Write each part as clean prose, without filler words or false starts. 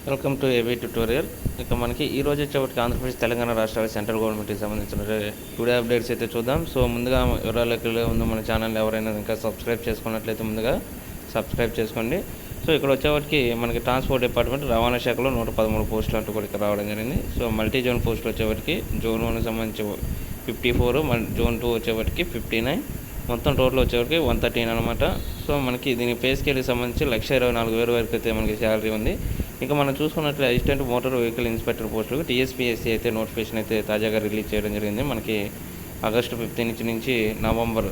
Welcome to AV tutorial. ఇక మనకి ఈ రోజు వచ్చేప్పటికి ఆంధ్రప్రదేశ్ తెలంగాణ రాష్ట్రాల సెంట్రల్ గవర్నమెంట్కి సంబంధించిన టుడే అప్డేట్స్ అయితే చూద్దాం. సో ముందుగా వివరాలకి ముందు మన ఛానల్ ఎవరైనా ఇంకా సబ్స్క్రైబ్ చేసుకున్నట్లయితే ముందుగా సబ్స్క్రైబ్ చేసుకోండి. సో ఇక్కడ వచ్చేవాటికి మనకి ట్రాన్స్పోర్ట్ డిపార్ట్మెంట్ రవాణా శాఖలో 113 పోస్టులు అంటూ కూడా ఇక్కడ రావడం జరిగింది. సో మల్టీ జోన్ పోస్టులు వచ్చేవాటికి జోన్ 1 సంబంధించి 54, జోన్ 2 వచ్చేవాటికి 59, మొత్తం టోటల్ వచ్చేవారికి 113 అనమాట. సో మనకి దీని పే స్కేల్కి సంబంధించి 1,24,000 వరకు అయితే మనకి శాలరీ ఉంది. ఇక మనం చూసుకున్నట్లయితే అసిస్టెంట్ మోటార్ వెహికల్ ఇన్స్పెక్టర్ పోస్టులకు టీఎస్పీఎస్సీ అయితే నోటిఫికేషన్ అయితే తాజాగా రిలీజ్ చేయడం జరిగింది. మనకి ఆగస్టు 15 నుంచి నవంబర్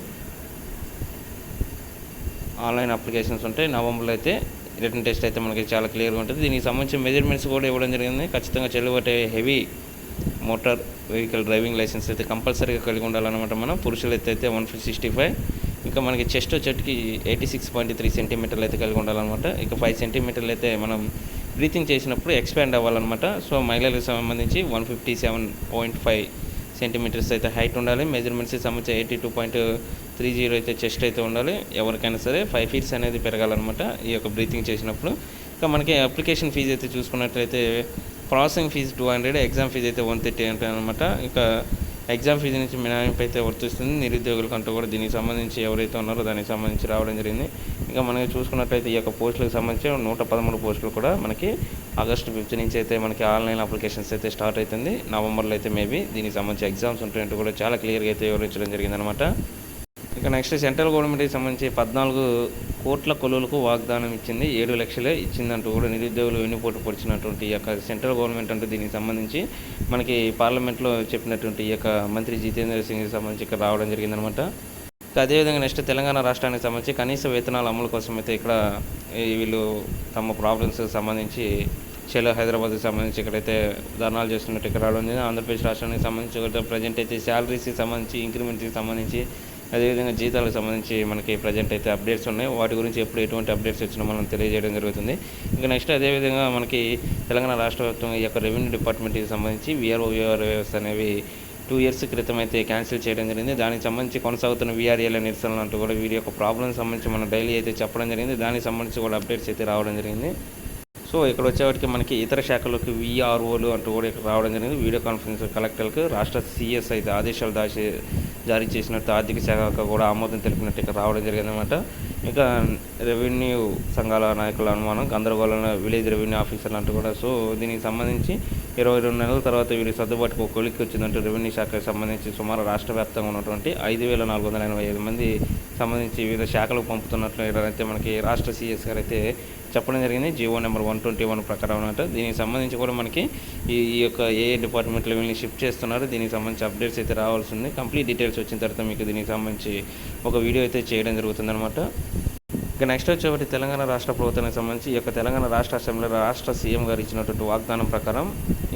ఆన్లైన్ అప్లికేషన్స్ ఉంటాయి. నవంబర్లో అయితే రిటర్న్ టెస్ట్ అయితే మనకి చాలా క్లియర్గా ఉంటుంది. దీనికి సంబంధించిన మెజర్మెంట్స్ కూడా ఇవ్వడం జరిగింది. ఖచ్చితంగా చెల్లుబాటు heavy motor vehicle driving licence అయితే కంపల్సరీగా కలిగి ఉండాలన్నమాట. మనం పురుషులైతే 165, ఇంకా మనకి చెస్ట్ వచ్చేటికి 86.3 సెంటీమీటర్లు అయితే కలిగి ఉండాలన్నమాట. ఇక 5 సెంటీమీటర్లు అయితే మనం బ్రీతింగ్ చేసినప్పుడు ఎక్స్పాండ్ అవ్వాలన్నమాట. సో మహిళలకు సంబంధించి 157.5 సెంటీమీటర్స్ అయితే హైట్ ఉండాలి. మెజర్మెంట్స్కి సంబంధించి 82.30 అయితే చెస్ట్ అయితే ఉండాలి. ఎవరికైనా సరే 5 ఫీట్స్ అనేది పెరగాలన్నమాట ఈ యొక్క బ్రీతింగ్ చేసినప్పుడు. ఇంకా మనకి అప్లికేషన్ ఫీజు అయితే చూసుకున్నట్లయితే ప్రాసెసింగ్ ఫీజు 200, ఎగ్జామ్ ఫీజు అయితే 130 అంటే అనమాట. ఇక ఎగ్జామ్ ఫీజు నుంచి మినహాయింపు అయితే వర్తిస్తుంది నిరుద్యోగులకంటూ కూడా. దీనికి సంబంధించి ఎవరైతే ఉన్నారో దానికి సంబంధించి రావడం జరిగింది. ఇంకా మనకి చూసుకున్నట్లయితే ఈ యొక్క పోస్టులకు సంబంధించి 113 పోస్టులు కూడా మనకి ఆగస్టు 15 నుంచి అయితే మనకి ఆన్లైన్ అప్లికేషన్స్ అయితే స్టార్ట్ అవుతుంది. నవంబర్లో అయితే మేబీ దీనికి సంబంధించి ఎగ్జామ్స్ ఉంటాయంటూ కూడా చాలా క్లియర్గా అయితే వివరించడం జరిగిందనమాట. ఇక నెక్స్ట్ సెంట్రల్ గవర్నమెంట్కి సంబంధించి 14 కోట్ల కొలువులకు వాగ్దానం ఇచ్చింది, 7 లక్షలే ఇచ్చిందంటూ కూడా నిరుద్యోగులు వెన్నుపోటు పొడిచినటువంటి ఈ యొక్క సెంట్రల్ గవర్నమెంట్ అంటే దీనికి సంబంధించి మనకి పార్లమెంట్లో చెప్పినటువంటి ఈ యొక్క మంత్రి జితేంద్ర సింగ్కి సంబంధించి ఇక్కడ రావడం జరిగిందనమాట. అదేవిధంగా నెక్స్ట్ తెలంగాణ రాష్ట్రానికి సంబంధించి కనీస వేతనాల అమలు కోసం అయితే ఇక్కడ వీళ్ళు తమ ప్రాబ్లమ్స్ సంబంధించి చెలో హైదరాబాద్కి సంబంధించి ఇక్కడైతే ధర్నాలు చేస్తున్నట్టు ఇక్కడ రావడం జరిగింది. ఆంధ్రప్రదేశ్ రాష్ట్రానికి సంబంధించి ప్రజెంట్ అయితే శాలరీస్కి సంబంధించి ఇంక్రిమెంట్కి సంబంధించి అదేవిధంగా జీతాలకు సంబంధించి మనకి ప్రజెంట్ అయితే అప్డేట్స్ ఉన్నాయి. వాటి గురించి ఎప్పుడు ఎటువంటి అప్డేట్స్ వచ్చినా మనం తెలియజేయడం జరుగుతుంది. ఇంకా నెక్స్ట్ అదేవిధంగా మనకి తెలంగాణ రాష్ట్ర వ్యాప్తంగా ఈ యొక్క రెవెన్యూ డిపార్ట్మెంట్కి సంబంధించి VRO VRAs అనేవి 2 ఇయర్స్ క్రితం అయితే క్యాన్సిల్ చేయడం జరిగింది. దానికి సంబంధించి కొనసాగుతున్న VRAల నిరసనలు అంటూ కూడా వీరి యొక్క ప్రాబ్లమ్స్ సంబంధించి మనం డైలీ అయితే చెప్పడం జరిగింది. దానికి సంబంధించి కూడా అప్డేట్స్ అయితే రావడం జరిగింది. సో ఇక్కడ వచ్చేవాటికి మనకి ఇతర శాఖలకు VROలు అంటూ కూడా ఇక్కడ రావడం జరిగింది. వీడియో కాన్ఫరెన్స్ కలెక్టర్లకు రాష్ట్ర CS అయితే ఆదేశాలు జారీ చేసినట్టు ఆర్థిక శాఖ కూడా ఆమోదం తెలిపినట్టు ఇక్కడ రావడం జరిగిందనమాట. ఇక రెవెన్యూ సంఘాల నాయకుల అనుమానం గందరగోళంలో విలేజ్ రెవెన్యూ ఆఫీసర్లు అంటూ కూడా. సో దీనికి సంబంధించి 22 నెలల తర్వాత వీరి సర్దుబాటుకు ఒక కొలిక్కి వచ్చిందంటూ రెవెన్యూ శాఖకు సంబంధించి సుమారు రాష్ట్ర వ్యాప్తంగా ఉన్నటువంటి 5,485 మంది సంబంధించి వివిధ శాఖలకు పంపుతున్నట్లు అయితే మనకి రాష్ట్ర CS గారు అయితే చెప్పడం జరిగింది. జీవో నెంబర్ 121 ప్రకారం అనమాట. దీనికి సంబంధించి కూడా మనకి ఈ యొక్క ఏ డిపార్ట్మెంట్లో వీళ్ళని షిఫ్ట్ చేస్తున్నారు దీనికి సంబంధించి అప్డేట్స్ అయితే రావాల్సి ఉంది. కంప్లీట్ డీటెయిల్స్ వచ్చిన తర్వాత మీకు దీనికి సంబంధించి ఒక వీడియో అయితే చేయడం జరుగుతుందన్నమాట. ఇక నెక్స్ట్ వచ్చేవాటి తెలంగాణ రాష్ట్ర ప్రభుత్వానికి సంబంధించి ఈ యొక్క తెలంగాణ రాష్ట్ర అసెంబ్లీలో రాష్ట్ర సీఎం గారు ఇచ్చినటువంటి వాగ్దానం ప్రకారం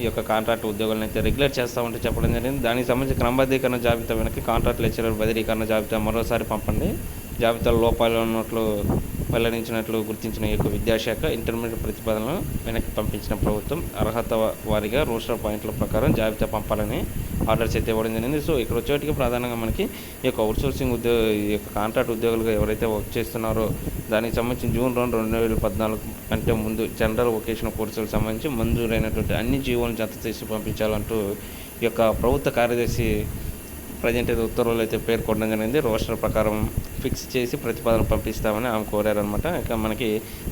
ఈ యొక్క కాంట్రాక్ట్ ఉద్యోగులను అయితే రెగ్యులేట్ చేస్తామంటే చెప్పడం జరిగింది. దానికి సంబంధించి క్రమబద్ధీకరణ జాబితా వెనక్కి కాంట్రాక్ట్ లెక్చరర్ బదిలీకరణ జాబితా మరోసారి పంపండి. జాబితాలో లోపాలు ఉన్నట్లు వెల్లడించినట్లు గుర్తించిన ఈ యొక్క విద్యాశాఖ ఇంటర్మీడియట్ ప్రతిపాదనలను వెనక్కి పంపించిన ప్రభుత్వం అర్హత వారీగా రోస్టర్ పాయింట్ల ప్రకారం జాబితా పంపాలని ఆర్డర్స్ అయితే ఇవ్వడం జరిగింది. సో ఇక్కడ వచ్చేటికి ప్రధానంగా మనకి ఈ యొక్క అవుట్సోర్సింగ్ ఈ యొక్క కాంట్రాక్ట్ ఉద్యోగులుగా ఎవరైతే వర్క్ చేస్తున్నారో దానికి సంబంధించి జూన్ 2, 2014 కంటే ముందు జనరల్ వొకేషనల్ కోర్సులకు సంబంధించి మంజూరైనటువంటి అన్ని జీవోలను జత చేసి పంపించాలంటూ ఈ యొక్క ప్రభుత్వ కార్యదర్శి ప్రజెంట్ అయితే ఉత్తర్వులు అయితే పేర్కొనడం జరిగింది. రోస్టర్ ప్రకారం ఫిక్స్ చేసి ప్రతిపాదన పంపిస్తామని ఆమె కోరారనమాట. ఇక మనకి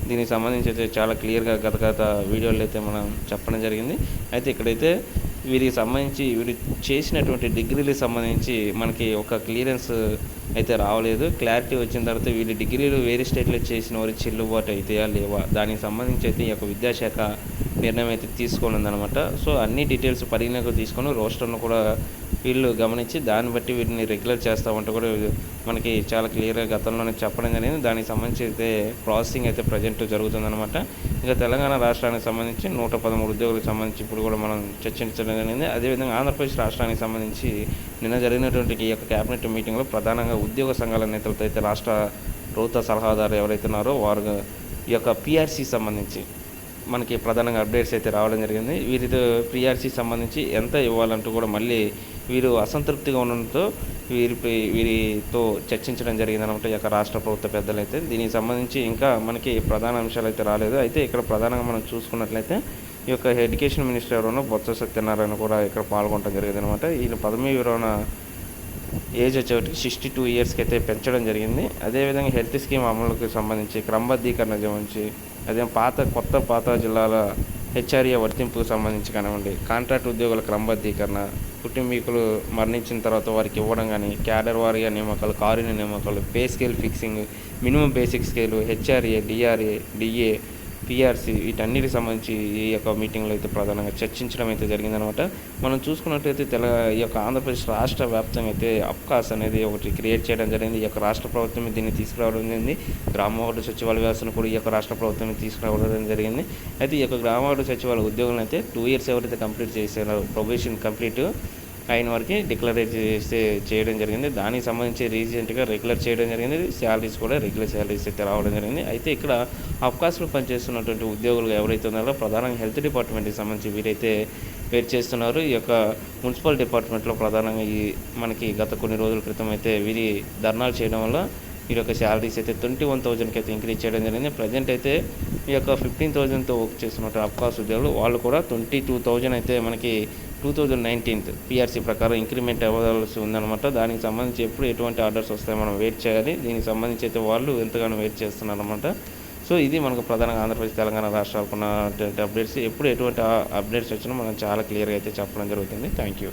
దీనికి సంబంధించి అయితే చాలా క్లియర్గా గత వీడియోలు అయితే మనం చెప్పడం జరిగింది. అయితే ఇక్కడైతే వీరికి సంబంధించి వీరు చేసినటువంటి డిగ్రీలకు సంబంధించి మనకి ఒక క్లియరెన్స్ అయితే రావలేదు. క్లారిటీ వచ్చిన తర్వాత వీరి డిగ్రీలు వేరే స్టేట్లో చేసిన వారి చెల్లుబాటు అవుతాయా లేవా దానికి సంబంధించి అయితే ఈ యొక్క విద్యాశాఖ నిర్ణయం అయితే తీసుకోనుందనమాట. సో అన్ని డీటెయిల్స్ పరిగణలోకి తీసుకొని రోస్టర్ను కూడా వీళ్ళు గమనించి దాన్ని బట్టి వీటిని రెగ్యులర్ చేస్తామంటే కూడా మనకి చాలా క్లియర్గా గతంలోనే చెప్పడం జరిగింది. దానికి సంబంధించి అయితే ప్రాసెసింగ్ అయితే ప్రజెంట్ జరుగుతుందన్నమాట. ఇంకా తెలంగాణ రాష్ట్రానికి సంబంధించి 113 ఉద్యోగులకు సంబంధించి ఇప్పుడు కూడా మనం చర్చించడం జరిగింది. అదేవిధంగా ఆంధ్రప్రదేశ్ రాష్ట్రానికి సంబంధించి నిన్న జరిగినటువంటి ఈ యొక్క క్యాబినెట్ మీటింగ్లో ప్రధానంగా ఉద్యోగ సంఘాల నేతలతో అయితే రాష్ట్ర ప్రభుత్వ సలహాదారు ఎవరైతే ఉన్నారో వారు ఈ యొక్క PRC సంబంధించి మనకి ప్రధానంగా అప్డేట్స్ అయితే రావడం జరిగింది. వీరితో PRC సంబంధించి ఎంత ఇవ్వాలంటూ కూడా మళ్ళీ వీరు అసంతృప్తిగా ఉండడంతో వీరితో చర్చించడం జరిగిందనమాట ఈ యొక్క రాష్ట్ర ప్రభుత్వ పెద్దలైతే. దీనికి సంబంధించి ఇంకా మనకి ప్రధాన అంశాలు అయితే రాలేదు. అయితే ఇక్కడ ప్రధానంగా మనం చూసుకున్నట్లయితే ఈ యొక్క ఎడ్యుకేషన్ మినిస్టర్ ఎవరో బొత్స సత్యనారాయణ కూడా ఇక్కడ పాల్గొనడం జరిగిందనమాట. ఈయన పదవీ విరమణ ఏజ్ వచ్చేటికి 62 ఇయర్స్కి అయితే పెంచడం జరిగింది. అదేవిధంగా హెల్త్ స్కీమ్ అమలుకి సంబంధించి క్రమబద్ధీకరణ గురించి, అదే పాత జిల్లాల హెచ్ఆర్ఏ వర్తింపుకు సంబంధించి కానివ్వండి, కాంట్రాక్ట్ ఉద్యోగుల క్రమబద్ధీకరణ, కుటుంబీకులు మరణించిన తర్వాత వారికి ఇవ్వడం కానీ, క్యాడర్ వారీగా నియామకాలు, కారుణ్య నియామకాలు, pay scale fixing, minimum basic scale, HRA, DRA, DA, PRC వీటన్నిటికి సంబంధించి ఈ యొక్క మీటింగ్లో అయితే ప్రధానంగా చర్చించడం అయితే జరిగిందనమాట. మనం చూసుకున్నట్లయితే ఈ యొక్క ఆంధ్రప్రదేశ్ రాష్ట్ర వ్యాప్తంగా అయితే అప్కాస్ అనేది ఒకటి క్రియేట్ చేయడం జరిగింది. ఈ యొక్క రాష్ట్ర ప్రభుత్వం దీన్ని తీసుకురావడం జరిగింది. గ్రామవార్డు సచివాలయ వ్యవస్థను కూడా ఈ యొక్క రాష్ట్ర ప్రభుత్వం తీసుకురావడం జరిగింది. అయితే ఈ యొక్క గ్రామవార్డు సచివాలయ ఉద్యోగులను అయితే 2 ఇయర్స్ ఎవరైతే కంప్లీట్ చేశారో, ప్రొబేషన్ కంప్లీట్ అయిన వరకు డిక్లరేట్ చేయడం జరిగింది. దానికి సంబంధించి రీసెంట్గా రెగ్యులర్ చేయడం జరిగింది. శాలరీస్ కూడా రెగ్యులర్ శాలరీస్ అయితే రావడం జరిగింది. అయితే ఇక్కడ అప్కాస్లో పనిచేస్తున్నటువంటి ఉద్యోగులు ఎవరైతే ఉన్నారో ప్రధానంగా హెల్త్ డిపార్ట్మెంట్కి సంబంధించి వీరైతే వెయిట్ చేస్తున్నారు. ఈ యొక్క మున్సిపల్ డిపార్ట్మెంట్లో ప్రధానంగా మనకి గత కొన్ని రోజుల క్రితం అయితే వీరి ధర్నాలు చేయడం వల్ల వీరి యొక్క శాలరీస్ అయితే 21,000కి అయితే ఇంక్రీజ్ చేయడం జరిగింది. ప్రజెంట్ అయితే ఈ యొక్క 15,000తో వర్క్ చేస్తున్నట్టు అప్కాస్ ఉద్యోగులు వాళ్ళు కూడా 22,000 అయితే మనకి 2019 పిఆర్సీ ప్రకారం ఇంక్రిమెంట్ అవ్వాల్సి ఉందన్నమాట. దానికి సంబంధించి ఎప్పుడు ఎటువంటి ఆర్డర్స్ వస్తాయో మనం వెయిట్ చేయాలి. దీనికి సంబంధించి అయితే వాళ్ళు ఎంతగానో వెయిట్ చేస్తున్నారన్నమాట. సో ఇది మనకు ప్రధానంగా ఆంధ్రప్రదేశ్, తెలంగాణ రాష్ట్రాలకు ఉన్నటువంటి అప్డేట్స్. ఎప్పుడు ఎటువంటి అప్డేట్స్ వచ్చినా మనం చాలా క్లియర్గా అయితే చెప్పడం జరుగుతుంది. Thank you.